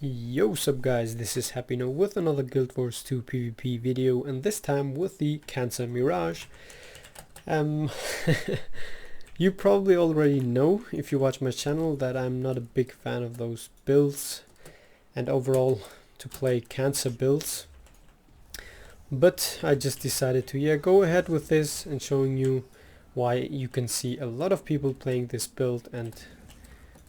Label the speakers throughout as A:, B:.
A: Yo, what's up guys, this is Happy Now with another Guild Wars 2 PvP video, and this time with the Cancer Mirage. You probably already know, if you watch my channel, that I'm not a big fan of those builds and overall to play Cancer builds. But I just decided to go ahead with this and showing you why you can see a lot of people playing this build and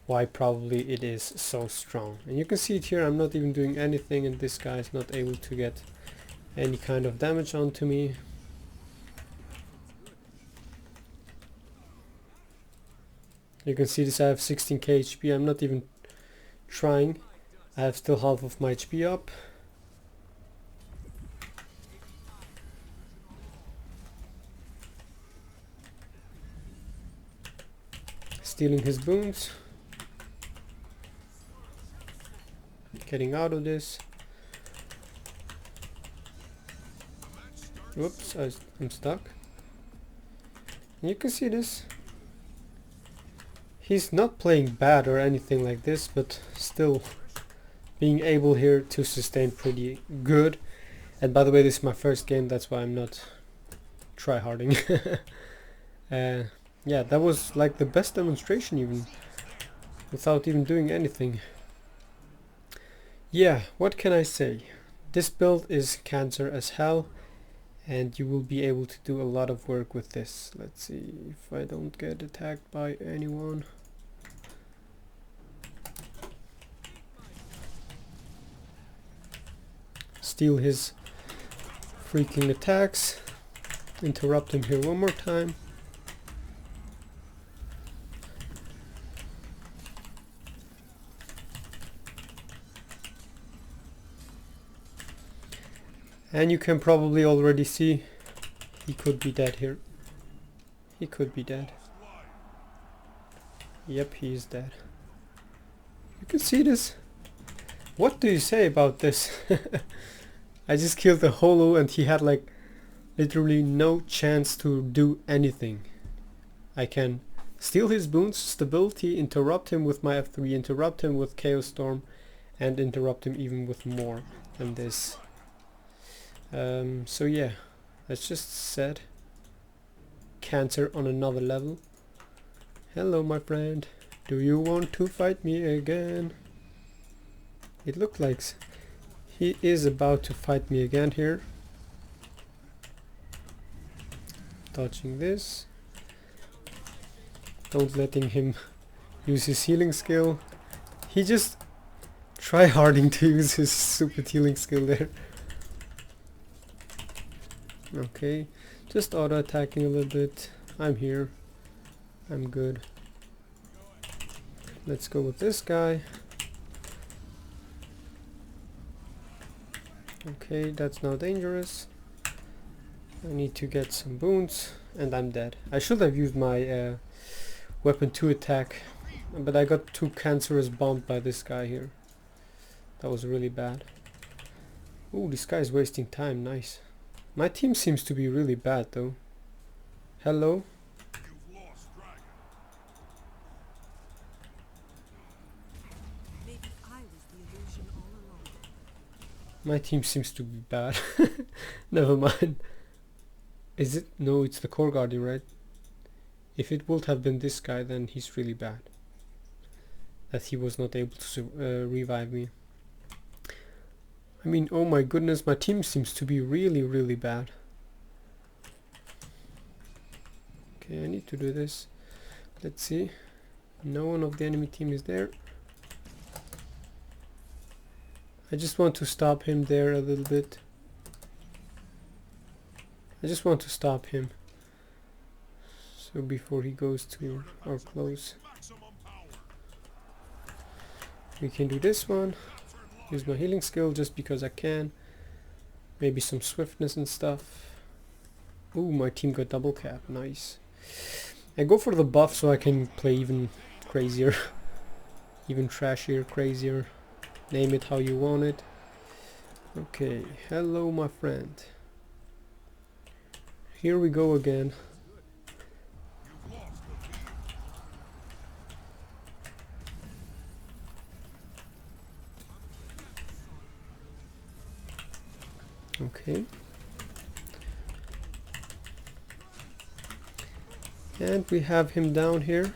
A: why probably it is so strong. And you can see it here, I'm not even doing anything and this guy is not able to get any kind of damage onto me. You can see this, I have 16k HP, I'm not even trying. I have still half of my HP up. Stealing his boons. Getting out of this. Whoops, I'm stuck. And you can see this. He's not playing bad or anything like this, but still being able here to sustain pretty good. And by the way, this is my first game, that's why I'm not tryharding. Yeah, that was like the best demonstration even, without even doing anything. Yeah, what can I say? This build is cancer as hell, and you will be able to do a lot of work with this. Let's see if I don't get attacked by anyone. Steal his freaking attacks. Interrupt him here one more time. And you can probably already see he could be dead here. He could be dead. Yep, he is dead. You can see this. What do you say about this? I just killed the holo and he had like literally no chance to do anything. I can steal his boons, stability, interrupt him with my F3, interrupt him with Chaos Storm, and interrupt him even with more than this. So yeah, that's just said. Cancer on another level. Hello my friend, do you want to fight me again? It looked like he is about to fight me again here. Dodging this. Don't letting him use his healing skill. He just tryharding to use his stupid healing skill there. Okay, just auto attacking a little bit. I'm here. I'm good. Let's go with this guy. Okay, that's now dangerous. I need to get some boons and I'm dead. I should have used my weapon 2 attack, but I got too cancerous bombed by this guy here. That was really bad. Ooh, this guy is wasting time. Nice. My team seems to be really bad though. Hello? My team seems to be bad. Never mind. Is it? No, it's the core guardian, right? If it would have been this guy, then he's really bad. That he was not able to revive me. I mean, oh my goodness, my team seems to be really bad. Okay, I need to do this. Let's see. No one of the enemy team is there. I just want to stop him there a little bit. I just want to stop him. So before he goes to our close. We can do this one. Use my healing skill just because I can. Maybe some swiftness and stuff. Ooh, my team got double cap. Nice. I go for the buff so I can play even crazier. Even trashier, crazier. Name it how you want it. Okay, hello my friend. Here we go again. Okay. And we have him down here.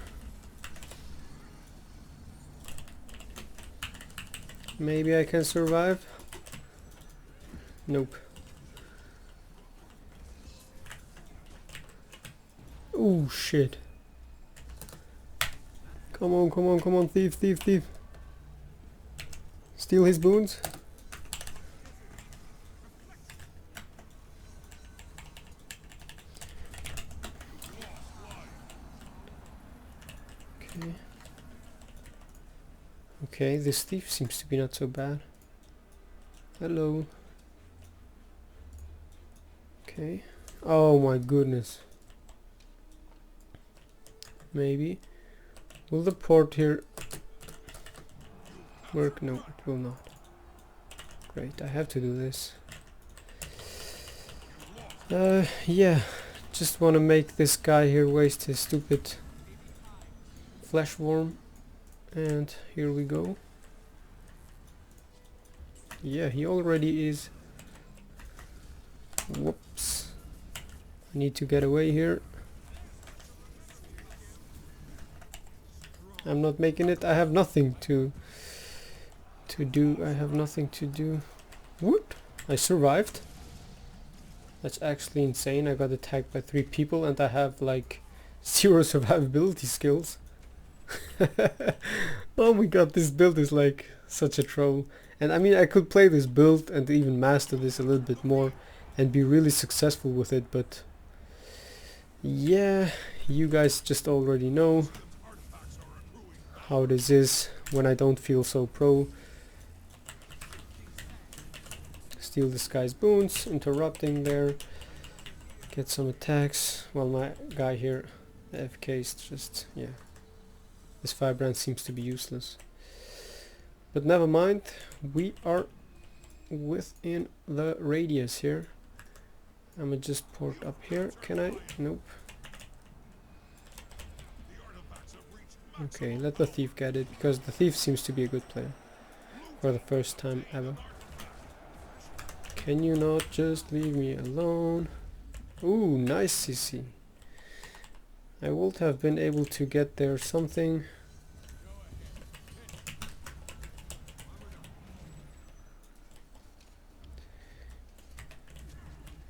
A: Maybe I can survive. Nope. Oh shit. Come on, come on, come on, thief, thief, thief. Steal his boons. Okay. Okay, this thief seems to be not so bad. Hello. Okay. Oh my goodness. Maybe. Will the port here work? No, it will not. Great, I have to do this. Yeah. Just want to make this guy here waste his stupid flesh worm. And here we go. Yeah, he already is. Whoops. I need to get away here. I'm not making it. I have nothing to do. I have nothing to do. Whoop! I survived. That's actually insane. I got attacked by 3 people and I have like 0 survivability skills. Oh my god, this build is like such a troll. And I mean, I could play this build and even master this a little bit more and be really successful with it, but yeah, you guys just already know how this is when I don't feel so pro. Steal this guy's boons, interrupting there, get some attacks while my guy here AFK's just, yeah. This firebrand seems to be useless. But never mind, we are within the radius here. I'm gonna just port up here. Can I? Nope. Okay, let the thief get it, because the thief seems to be a good player. For the first time ever. Can you not just leave me alone? Ooh, nice CC. I would have been able to get there something.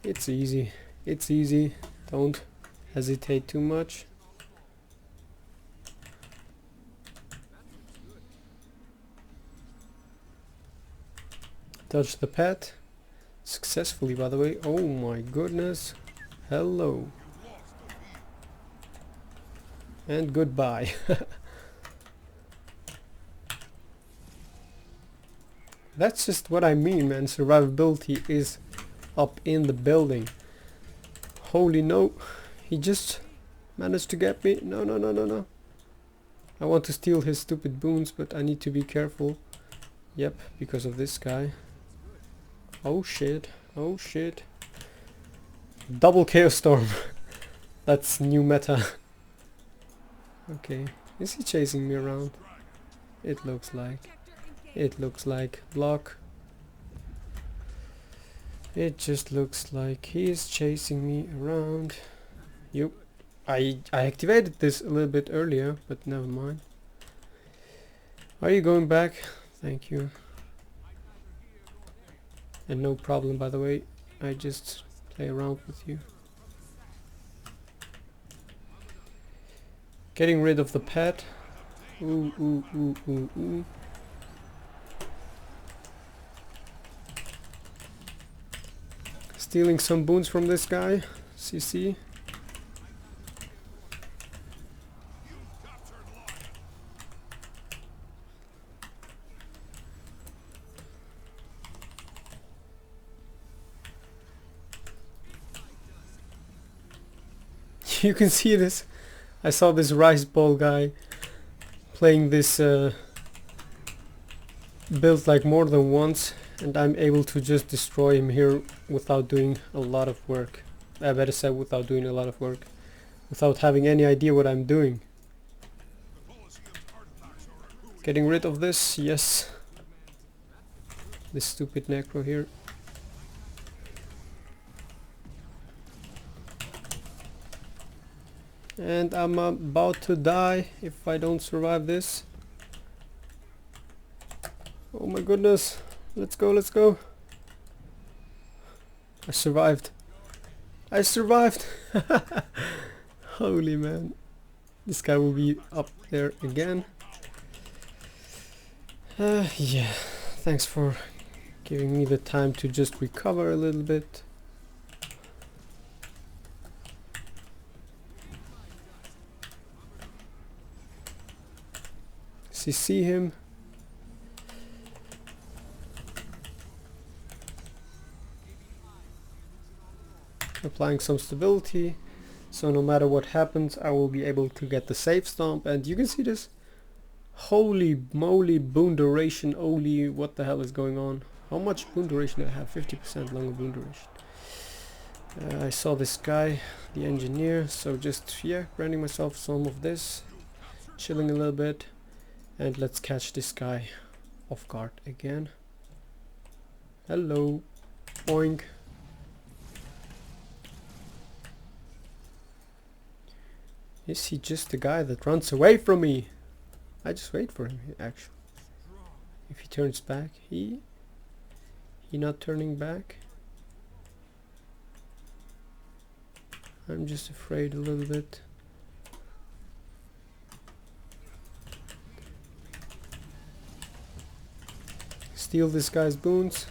A: It's easy. It's easy. Don't hesitate too much. Touch the pet. Successfully, by the way. Oh my goodness. Hello. And goodbye. That's just what I mean, man. Survivability is up in the building. Holy no. He just managed to get me. No, no, no, no, no. I want to steal his stupid boons, but I need to be careful. Yep, because of this guy. Oh shit. Oh shit. Double Chaos Storm. That's new meta. Okay. Is he chasing me around? It looks like. It looks like. Block. It just looks like he's chasing me around. Yup. I activated this a little bit earlier, but never mind. Are you going back? Thank you. And no problem, by the way. I just play around with you. Getting rid of the pet. Ooh, ooh, ooh, ooh, ooh. Stealing some boons from this guy. CC. You can see this. I saw this rice ball guy playing this build like more than once, and I'm able to just destroy him here without doing a lot of work. I better say without doing a lot of work. Without having any idea what I'm doing. Getting rid of this, yes. This stupid necro here. And I'm about to die if I don't survive this. Oh my goodness. Let's go, let's go. I survived. I survived! Holy man. This guy will be up there again. Yeah, thanks for giving me the time to just recover a little bit. See him. Applying some stability, so no matter what happens I will be able to get the safe stomp. And you can see this. Holy moly, boon duration only. What the hell is going on? How much boon duration do I have? 50% longer boon duration. I saw this guy, the engineer, so just, yeah, granting myself some of this, chilling a little bit, and let's catch this guy off guard again. Hello. Boink. Is he just the guy that runs away from me? I just wait for him, actually. If he turns back, he not turning back. I'm just afraid a little bit. Steal this guy's boons.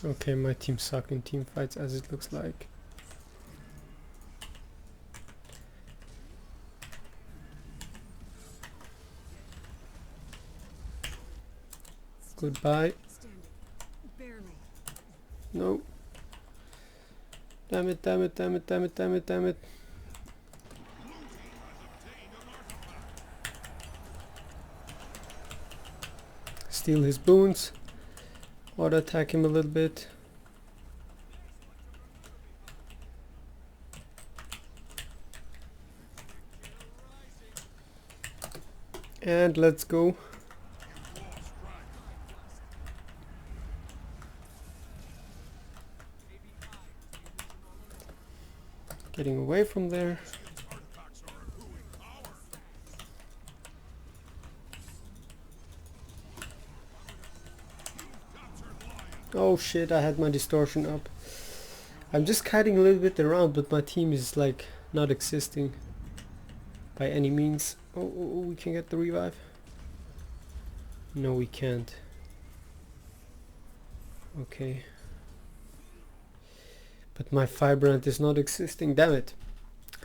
A: Okay, my team suck in team fights, as it looks like. Goodbye. No. Damn it, damn it, damn it, damn it, damn it, damn it. Steal his boons. Auto attack him a little bit. And let's go. Getting away from there. Oh shit, I had my distortion up. I'm just kiting a little bit around, but my team is like not existing by any means. Oh, we can get the revive. No, we can't. Okay. But my Vibrant is not existing, damn it.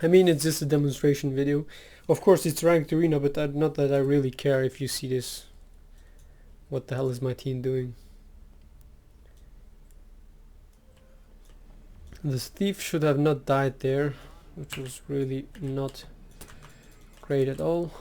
A: I mean, it's just a demonstration video. Of course it's ranked arena, but not that I really care if you see this. What the hell is my team doing? This thief should have not died there, which was really not great at all.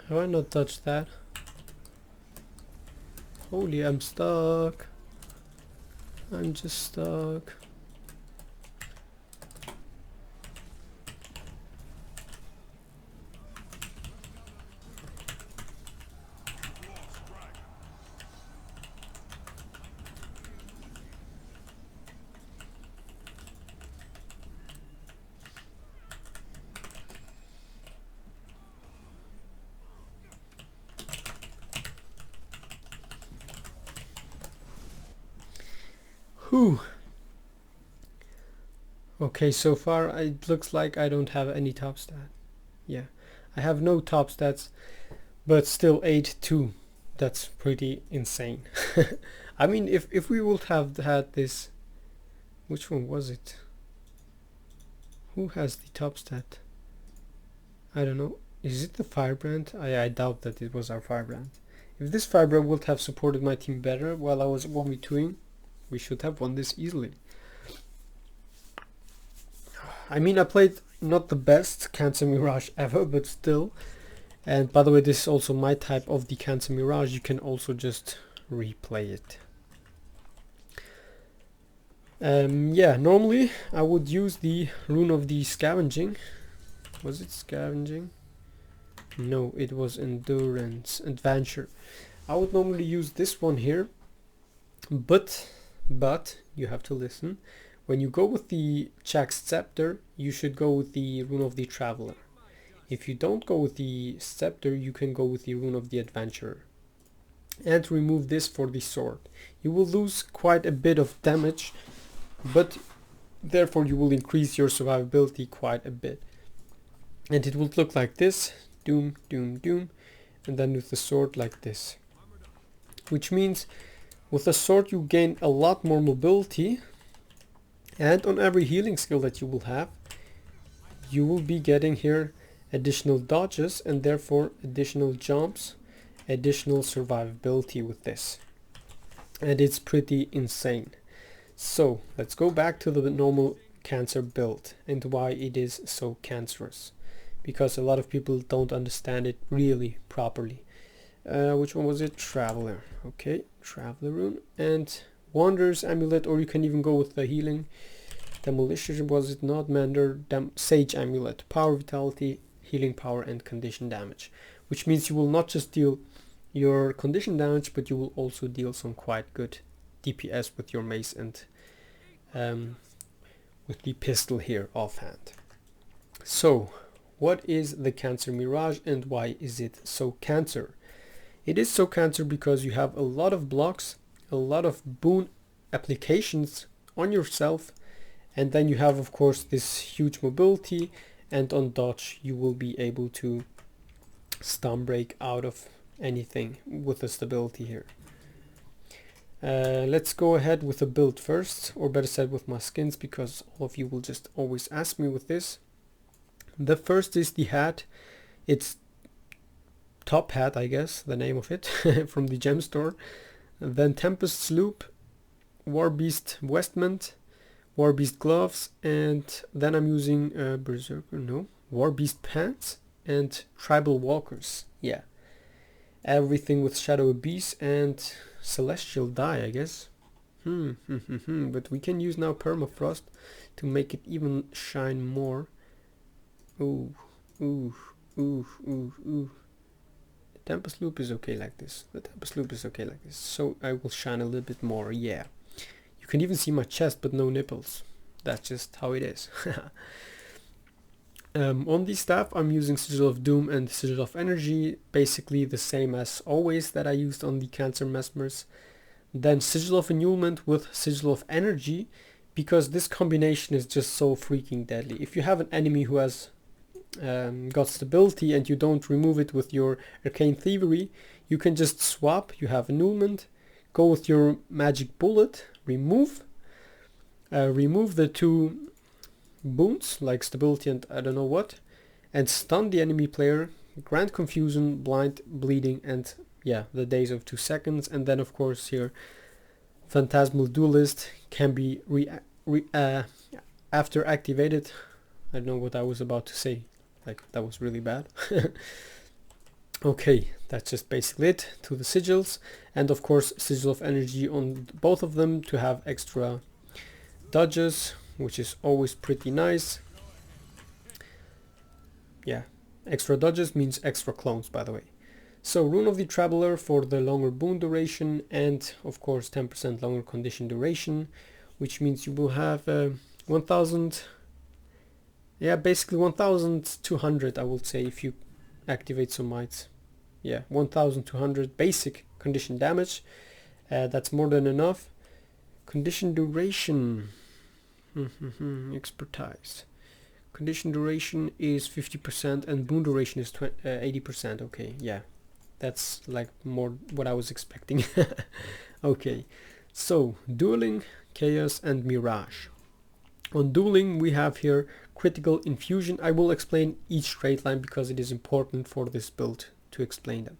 A: Have I not touched that? Holy, I'm stuck. I'm just stuck. Whew. Okay, so far it looks like I don't have any top stat. Yeah, I have no top stats, but still 8-2. that's pretty insane. I mean, if we would have had this, which one was it? Who has the top stat? I don't know. Is it the Firebrand? I doubt that it was our Firebrand. If this Firebrand would have supported my team better while I was 1v2ing, we should have won this easily. I mean, I played not the best Cancer Mirage ever, but still. And by the way, this is also my type of the Cancer Mirage. You can also just replay it. Yeah, normally I would use the rune of the scavenging. Was it scavenging? No, it was endurance, adventure. I would normally use this one here, but you have to listen. When you go with the Chapter, you should go with the rune of the traveler. If you don't go with the scepter, you can go with the rune of the adventurer. And remove this for the sword. You will lose quite a bit of damage, but therefore you will increase your survivability quite a bit. And it will look like this, doom, doom, doom, and then with the sword like this. Which means with the sword you gain a lot more mobility, and on every healing skill that you will have, you will be getting here additional dodges and therefore additional jumps, additional survivability with this. And it's pretty insane. So let's go back to the normal Cancer build and why it is so cancerous, because a lot of people don't understand it really properly. Which one was it? Traveler. Okay, Traveler rune and Wanderer's Amulet, or you can even go with the healing. Demolition, was it not? Mander, Sage Amulet. Power, Vitality, Healing Power and Condition Damage. Which means you will not just deal your condition damage, but you will also deal some quite good DPS with your mace and with the pistol here offhand. So, what is the Cancer Mirage and why is it so cancer? It is so cancer because you have a lot of blocks, a lot of boon applications on yourself, and then you have of course this huge mobility, and on dodge you will be able to stun break out of anything with the stability here. Let's go ahead with the build first, or better said with my skins, because all of you will just always ask me with this. The first is the hat. It's Top Hat, I guess, the name of it, from the gem store. Then Tempest's Loop, Warbeast Vestment, Warbeast Gloves, and then I'm using Berserker, no, Warbeast Pants and Tribal Walkers. Yeah, everything with Shadow Abyss and Celestial Dye, I guess. But we can use now Permafrost to make it even shine more. Ooh. The Tempest Loop is okay like this. So I will shine a little bit more, yeah. You can even see my chest, but no nipples. That's just how it is. On the staff, I'm using Sigil of Doom and Sigil of Energy, basically the same as always that I used on the Cancer Mesmers. Then Sigil of Annulment with Sigil of Energy, because this combination is just so freaking deadly. If you have an enemy who has got stability and you don't remove it with your Arcane Thievery, you can just swap. You have Annulment, go with your Magic Bullet, remove the two boons like stability and I don't know what, and stun the enemy player, grant confusion, blind, bleeding, and yeah, the days of 2 seconds. And then of course here Phantasmal Duelist can be after activated. I don't know what I was about to say, like that was really bad. Okay, that's just basically it to the sigils, and of course Sigil of Energy on both of them to have extra dodges, which is always pretty nice. Yeah, extra dodges means extra clones, by the way. So Rune of the Traveler for the longer boon duration, and of course 10% longer condition duration, which means you will have 1000, yeah, basically 1200 I would say if you activate some mites. Yeah, 1200 basic condition damage. That's more than enough. Condition duration. Expertise. Condition duration is 50% and boon duration is 80%. Okay, yeah, That's like more what I was expecting. Okay, so dueling, chaos, and mirage. On dueling we have here critical, infusion. I will explain each straight line because it is important for this build to explain them.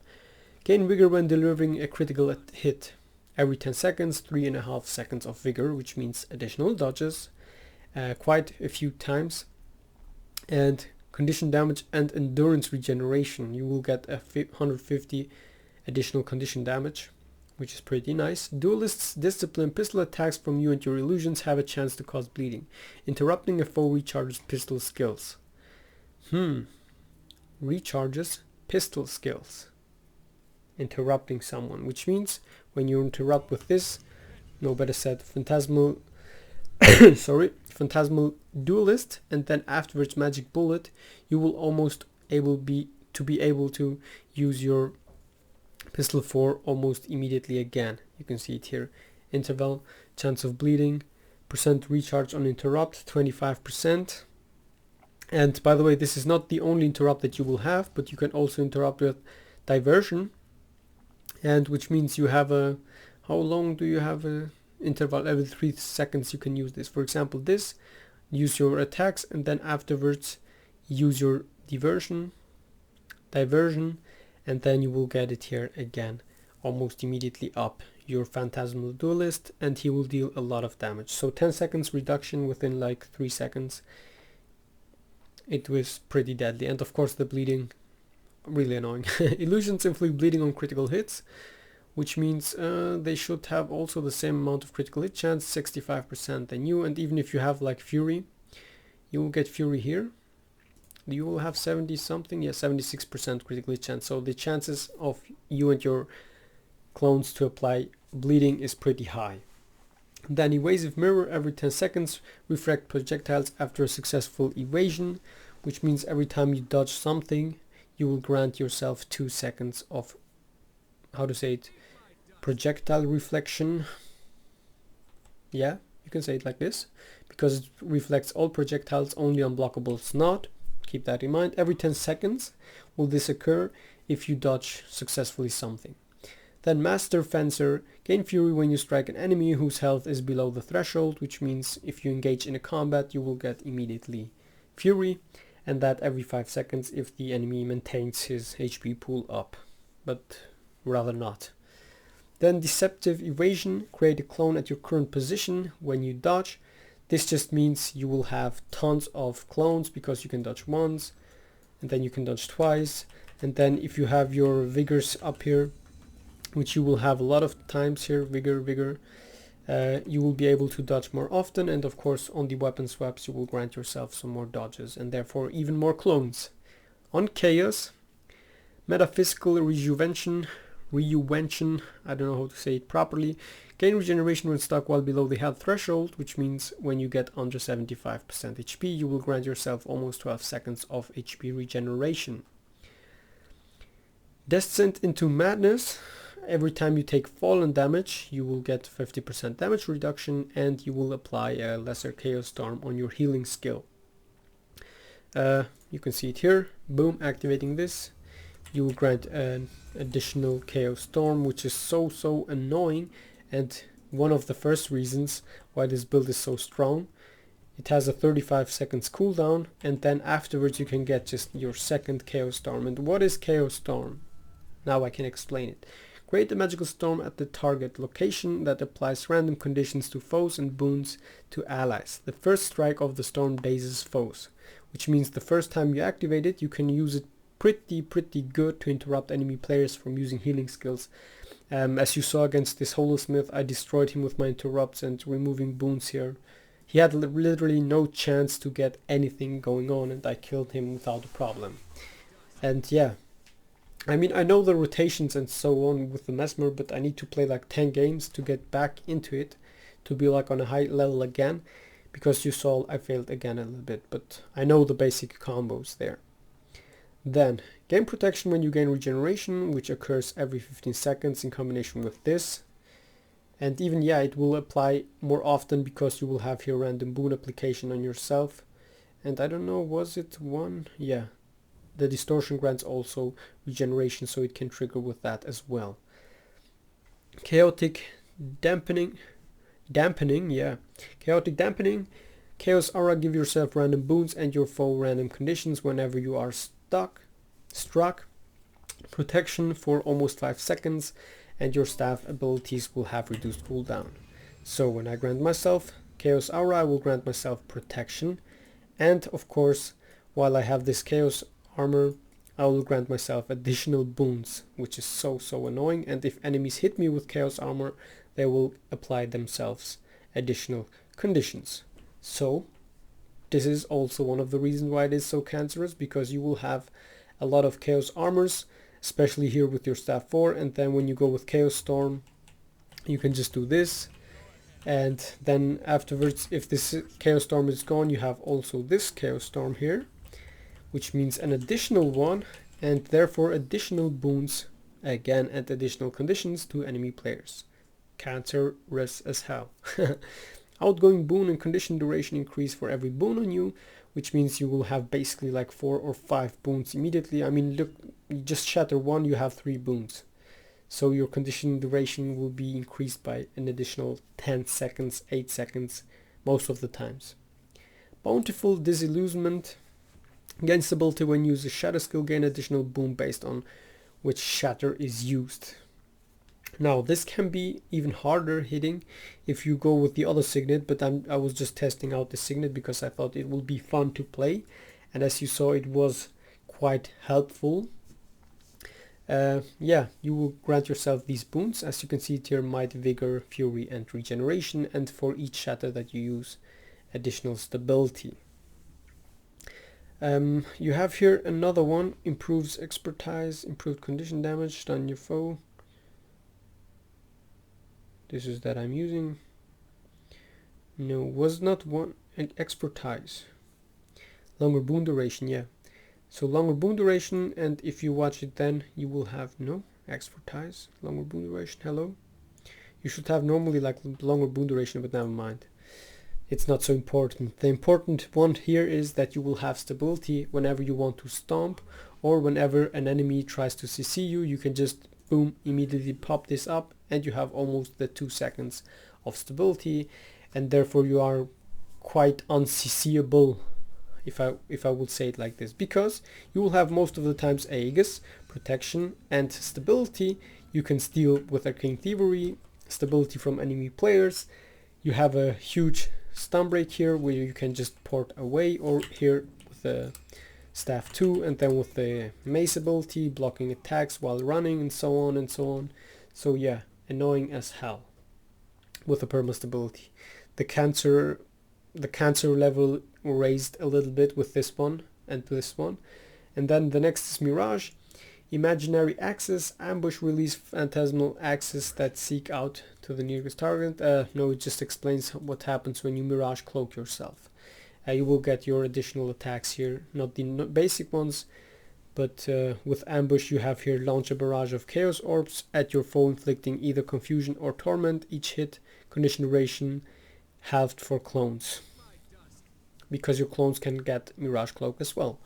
A: Gain vigor when delivering a critical hit. Every 10 seconds, 3.5 seconds of vigor, which means additional dodges, quite a few times. And condition damage and endurance regeneration. You will get a 150 additional condition damage, which is pretty nice. Duelists discipline pistol attacks from you and your illusions have a chance to cause bleeding. Interrupting a foe recharges pistol skills. Recharges pistol skills. Interrupting someone, which means when you interrupt with this, no better said, phantasmal phantasmal duelist, and then afterwards magic bullet, you will almost be able to use your pistol 4 almost immediately again. You can see it here. Interval, chance of bleeding, percent recharge on interrupt, 25%. And by the way, this is not the only interrupt that you will have, but you can also interrupt with diversion, and which means you have a, how long do you have a interval? Every 3 seconds you can use this. For example, this, use your attacks, and then afterwards use your diversion, and then you will get it here again, almost immediately up your phantasmal duelist, and he will deal a lot of damage. So 10 seconds reduction within like 3 seconds. It was pretty deadly, and of course the bleeding, really annoying. Illusions inflict bleeding on critical hits, which means they should have also the same amount of critical hit chance, 65% than you. And even if you have like Fury, you will get Fury here. You will have 70 something, yeah, 76% critical hit chance. So the chances of you and your clones to apply bleeding is pretty high. Then evasive mirror, every 10 seconds refract projectiles after a successful evasion, which means every time you dodge something, you will grant yourself 2 seconds of, how to say it, projectile reflection. Yeah, you can say it like this, because it reflects all projectiles, only unblockables not. Keep that in mind. Every 10 seconds will this occur if you dodge successfully something. Then Master Fencer, gain Fury when you strike an enemy whose health is below the threshold, which means if you engage in a combat you will get immediately Fury, and that every 5 seconds if the enemy maintains his HP pool up, but rather not. Then Deceptive Evasion, create a clone at your current position when you dodge. This just means you will have tons of clones because you can dodge once, and then you can dodge twice, and then if you have your vigors up here, which you will have a lot of times here, vigor, you will be able to dodge more often, and of course on the weapon swaps you will grant yourself some more dodges and therefore even more clones. On chaos, metaphysical rejuvenation, I don't know how to say it properly. Gain regeneration when stuck while below the health threshold, which means when you get under 75% HP you will grant yourself almost 12 seconds of HP regeneration. Descent into madness, every time you take fallen damage you will get 50% damage reduction, and you will apply a lesser chaos storm on your healing skill. You can see it here, boom, activating this, you will grant an additional chaos storm, which is so annoying, and one of the first reasons why this build is so strong. It has a 35 seconds cooldown, and then afterwards you can get just your second chaos storm. And what is chaos storm? Now I can explain it. Create a magical storm at the target location that applies random conditions to foes and boons to allies. The first strike of the storm dazes foes, which means the first time you activate it you can use it pretty good to interrupt enemy players from using healing skills. As you saw against this Holosmith, I destroyed him with my interrupts and removing boons here. He had literally no chance to get anything going on, and I killed him without a problem. And yeah, I mean, I know the rotations and so on with the mesmer, but I need to play like 10 games to get back into it, to be like on a high level again, because you saw I failed again a little bit, but I know the basic combos there. Then, gain protection when you gain regeneration, which occurs every 15 seconds in combination with this. And even, yeah, it will apply more often because you will have here random boon application on yourself. And I don't know, was it one? Yeah. the distortion grants also regeneration, so it can trigger with that as well. Chaotic dampening, yeah. Chaotic dampening. Chaos aura, give yourself random boons and your foe random conditions whenever you are struck. Protection for almost 5 seconds, and your staff abilities will have reduced cooldown. So when I grant myself Chaos Aura, I will grant myself protection, and of course, while I have this Chaos Armor, I will grant myself additional boons, which is so annoying, and if enemies hit me with Chaos Armor, they will apply themselves additional conditions. So this is also one of the reasons why it is so cancerous, because you will have a lot of Chaos Armors, especially here with your staff 4, and then when you go with Chaos Storm, you can just do this, and then afterwards, if this Chaos Storm is gone, you have also this Chaos Storm here, which means an additional one, and therefore additional boons again and additional conditions to enemy players. Cancerous as hell. Outgoing boon and condition duration increase for every boon on you, which means you will have basically like 4 or 5 boons immediately. I mean, look, you just shatter 1, you have 3 boons. So your condition duration will be increased by an additional 10 seconds, 8 seconds, most of the times. Bountiful Disillusionment. Gain stability when you use a shatter skill, gain additional boon based on which shatter is used. Now this can be even harder hitting if you go with the other signet, but I was just testing out the signet because I thought it would be fun to play, and as you saw, it was quite helpful. Yeah, you will grant yourself these boons, as you can see it here: Might, Vigor, Fury and Regeneration, and for each shatter that you use, additional stability. You have here another one: improves expertise, improved condition damage on your foe. This is that I'm using. No, was not one. And expertise. Longer boon duration, yeah. So longer boon duration, and if you watch it then you will have no expertise. Longer boon duration, hello. You should have normally like longer boon duration, but never mind. It's not so important. The important one here is that you will have stability whenever you want to stomp, or whenever an enemy tries to CC you, you can just boom, immediately pop this up, and you have almost the 2 seconds of stability, and therefore you are quite unCCable, if I would say it like this, because you will have most of the times Aegis, protection and stability. You can steal with Arcane Thievery, stability from enemy players. You have a huge stun break here where you can just port away, or here with the staff 2, and then with the mace ability, blocking attacks while running, and so on and so on. So yeah, annoying as hell with the perma stability. The cancer level raised a little bit with this one and this one. And then the next is Mirage. Imaginary axis, ambush, release phantasmal axis that seek out to the nearest target. No, it just explains what happens when you Mirage cloak yourself. You will get your additional attacks here, not the basic ones, but with ambush you have here: launch a barrage of chaos orbs at your foe, inflicting either confusion or torment. Each hit, condition duration halved for clones, because your clones can get Mirage Cloak as well.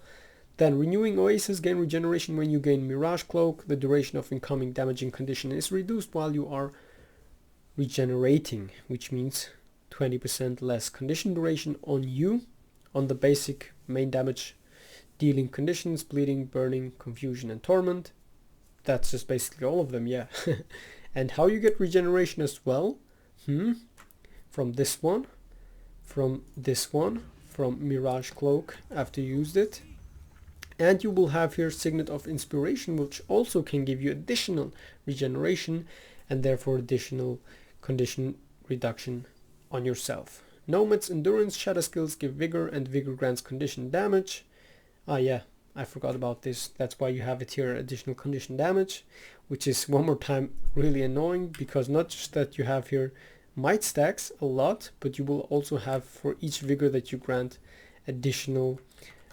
A: Then renewing Oasis, gain regeneration when you gain Mirage Cloak. The duration of incoming damaging condition is reduced while you are regenerating, which means 20% less condition duration on you, on the basic main damage dealing conditions: bleeding, burning, confusion and torment. That's just basically all of them, yeah. And how you get regeneration as well? From this one, from this one, from Mirage Cloak after you used it. And you will have here Signet of Inspiration, which also can give you additional regeneration and therefore additional condition reduction on yourself. Nomad's Endurance, shatter skills give vigor, and vigor grants condition damage. Ah yeah, I forgot about this. That's why you have it here, additional condition damage, which is one more time really annoying, because not just that you have here might stacks a lot, but you will also have for each vigor that you grant additional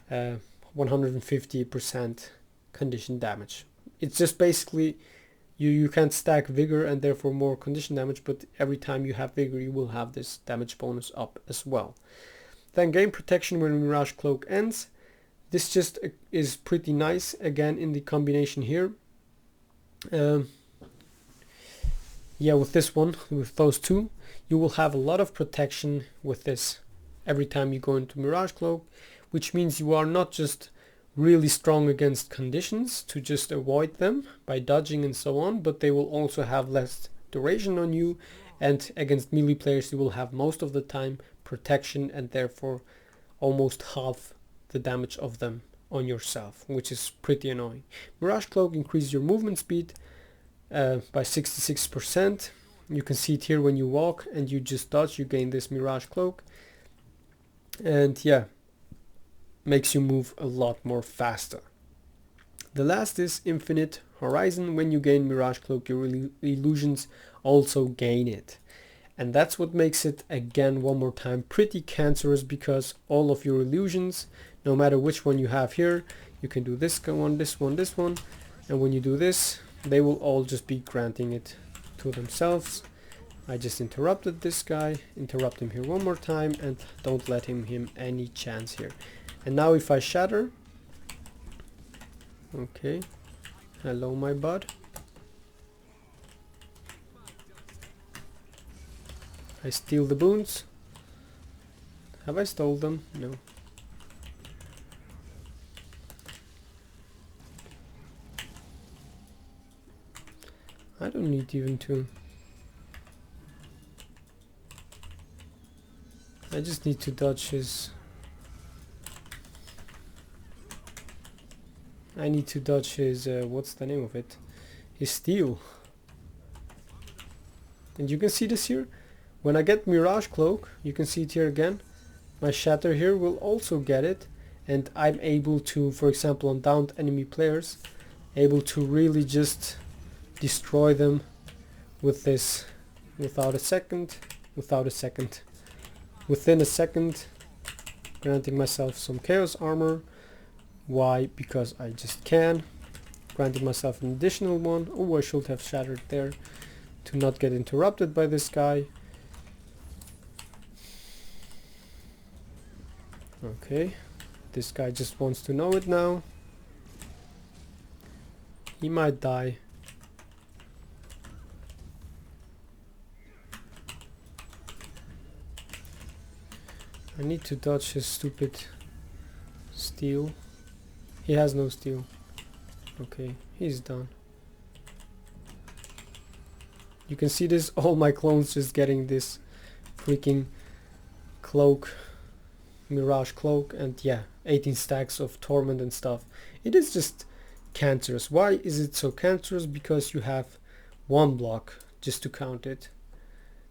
A: 150% condition damage. It's just basically you can't stack vigor and therefore more condition damage, but every time you have vigor you will have this damage bonus up as well. Then gain protection when Mirage Cloak ends. This just is pretty nice again in the combination here. Yeah, with this one, with those two, you will have a lot of protection with this every time you go into Mirage Cloak, which means you are not just really strong against conditions to just avoid them by dodging and so on, but they will also have less duration on you, and against melee players you will have most of the time protection and therefore almost half the damage of them on yourself, which is pretty annoying. Mirage Cloak increases your movement speed by 66%. You can see it here when you walk and you just dodge, you gain this Mirage Cloak, and yeah, makes you move a lot more faster. The last is Infinite Horizon. When you gain Mirage Cloak, your illusions also gain it, and that's what makes it, again one more time, pretty cancerous, because all of your illusions, no matter which one you have here, you can do this one, this one, this one, and when you do this, they will all just be granting it to themselves. I just interrupted this guy, interrupt him here one more time, and don't let him any chance here. And now if I shatter, okay, hello my bud. I steal the boons. Have I stole them? No. I don't need even to. I just need to dodge his. I need to dodge his, what's the name of it? His steal. And you can see this here. When I get Mirage Cloak, you can see it here again. My shatter here will also get it. And I'm able to, for example, on downed enemy players, able to really just destroy them with this within a second, granting myself some chaos armor. Why? Because I just can. Granting myself an additional one. Oh, I should have shattered there to not get interrupted by this guy. Okay, this guy just wants to know it now. He might die. I need to dodge his stupid steal. He has no steal. Okay, he's done. You can see this, all my clones just getting this freaking cloak, Mirage Cloak, and yeah, 18 stacks of torment and stuff. It is just cancerous. Why is it so cancerous? Because you have one block just to count it.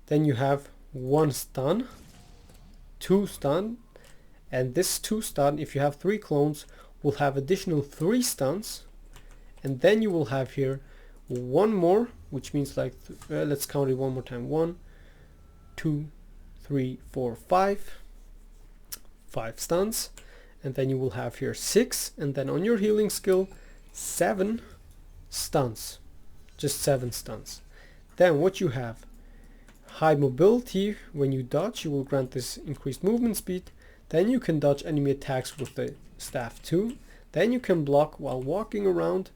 A: Then you have one stun, two stun, and this two stun, if you have 3 clones, will have additional 3 stuns, and then you will have here one more, which means like let's count it one more time. 1, 2, 3, 4, 5 stuns, and then you will have here 6, and then on your healing skill 7 stuns, just 7 stuns. Then what you have, high mobility. When you dodge, you will grant this increased movement speed. Then you can dodge enemy attacks with the staff too. Then you can block while walking around,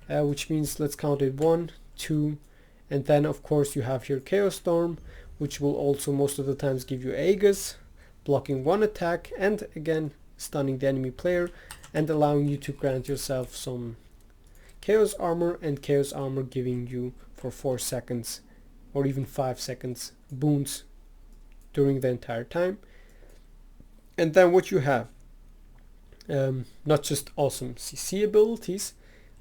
A: which means let's count it 1, 2, and then of course you have here Chaos Storm, which will also most of the times give you Aegis, blocking 1 attack and again stunning the enemy player and allowing you to grant yourself some Chaos Armor, and Chaos Armor giving you for 4 seconds or even 5 seconds boons during the entire time. And then what you have, not just awesome CC abilities,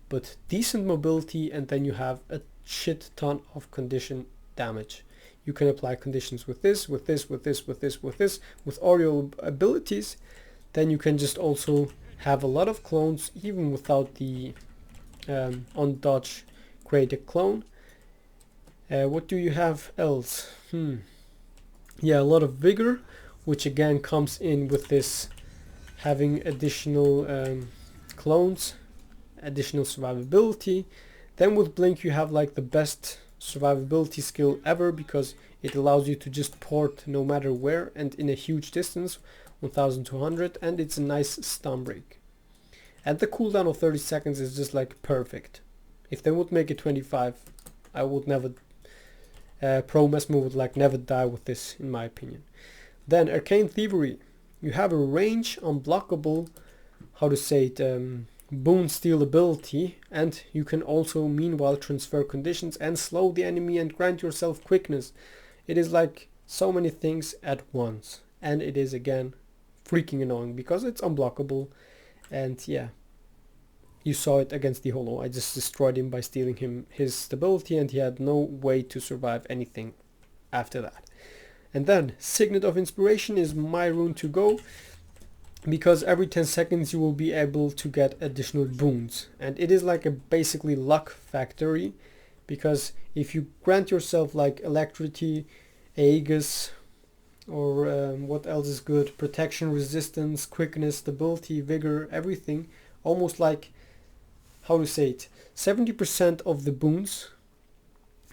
A: but decent mobility, and then you have a shit ton of condition damage. You can apply conditions with this, with this, with this, with this, with this, with all your abilities. Then you can just also have a lot of clones even without the on dodge create a clone. What do you have else? Yeah, a lot of vigor, which again comes in with this having additional clones, additional survivability. Then with blink you have like the best survivability skill ever, because it allows you to just port no matter where and in a huge distance, 1200, and it's a nice stun break. and the cooldown of 30 seconds is just like perfect. If they would make it 25, I would never, Pro Mesmer would like never die with this, in my opinion. Then Arcane Thievery. You have a range unblockable, how to say it, boon steal ability, and you can also meanwhile transfer conditions and slow the enemy and grant yourself quickness. It is like so many things at once, and it is again freaking annoying because it's unblockable. And yeah, you saw it against the Holo. I just destroyed him by stealing him his stability, and he had no way to survive anything after that. And then Signet of Inspiration is my rune to go, because every 10 seconds you will be able to get additional boons, and it is like a basically luck factory, because if you grant yourself like Electricity, Aegis, or what else is good, protection, resistance, quickness, stability, vigor, everything, almost like, how to say it, 70% of the boons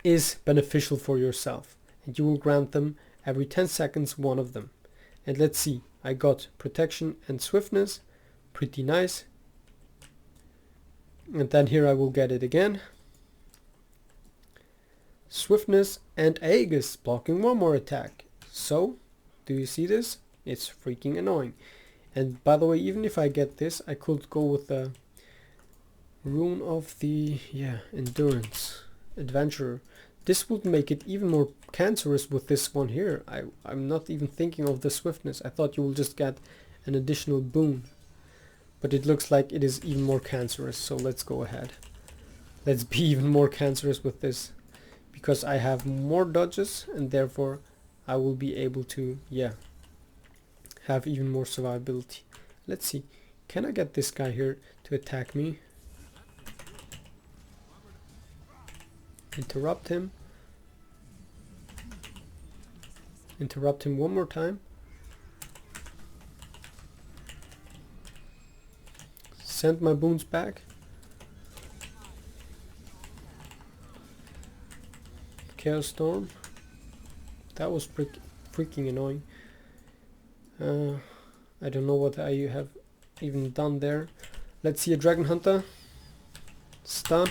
A: is beneficial for yourself, and you will grant them every 10 seconds, one of them. And let's see, I got protection and swiftness, pretty nice. And then here I will get it again, swiftness and Aegis, blocking one more attack. So do you see this? It's freaking annoying. And by the way, even if I get this, I could go with the rune of the endurance, adventurer. This would make it even more cancerous with this one here. I'm not even thinking of the swiftness. I thought you will just get an additional boon, but it looks like it is even more cancerous. So let's go ahead, let's be even more cancerous with this, because I have more dodges, and therefore I will be able to have even more survivability. Let's see, can I get this guy here to attack me? Interrupt him one more time. Send my boons back. Chaos Storm. That was freaking annoying. I don't know what I have even done there. Let's see a Dragon Hunter. Stun.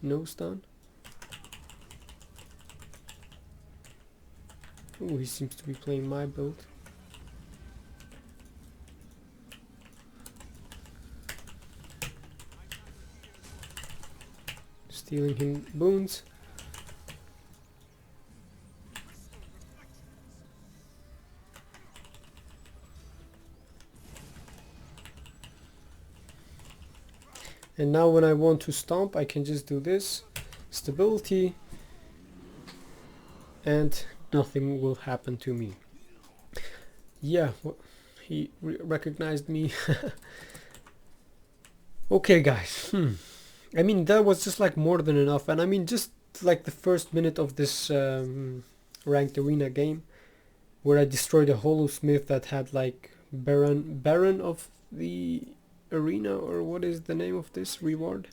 A: No stun. Oh, he seems to be playing my build. Stealing him boons. And now when I want to stomp, I can just do this. Stability. And nothing will happen to me. Yeah, he recognized me. Okay guys, I mean, that was just like more than enough. And I mean, just like the first minute of this ranked arena game, where I destroyed a Holosmith that had like Baron of the arena, or what is the name of this reward?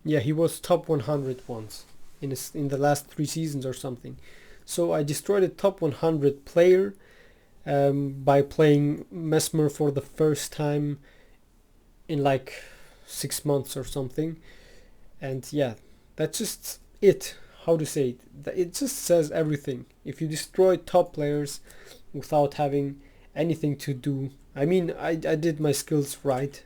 A: Yeah, he was top 100 once in the last 3 seasons or something. So I destroyed a top 100 player by playing Mesmer for the first time in like 6 months or something. And yeah, that's just it. How to say it? It just says everything. If you destroy top players without having anything to do, I mean, I did my skills right.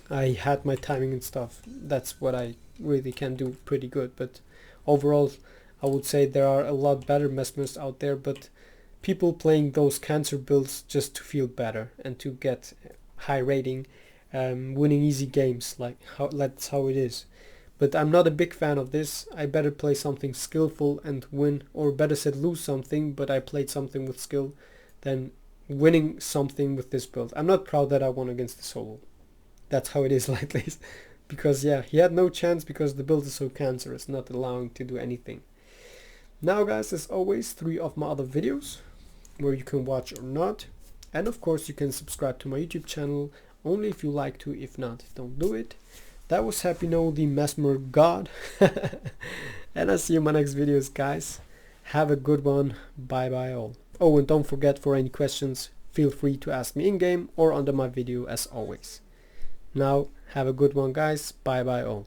A: I had my timing and stuff. That's what I really can do pretty good. But overall, I would say there are a lot better mesmers out there, but people playing those cancer builds just to feel better and to get high rating, winning easy games, like that's how it is. But I'm not a big fan of this. I better play something skillful and win, or better said lose something, but I played something with skill, than winning something with this build. I'm not proud that I won against the solo. That's how it is like this. Because yeah, he had no chance because the build is so cancerous, not allowing to do anything. Now guys, as always, 3 of my other videos where you can watch or not. And of course you can subscribe to my YouTube channel only if you like to. If not, don't do it. That was Happy No, the Mesmer God. And I'll see you in my next videos, guys. Have a good one. Bye bye all. Oh, and don't forget, for any questions, feel free to ask me in-game or under my video as always. Now have a good one guys, bye bye all.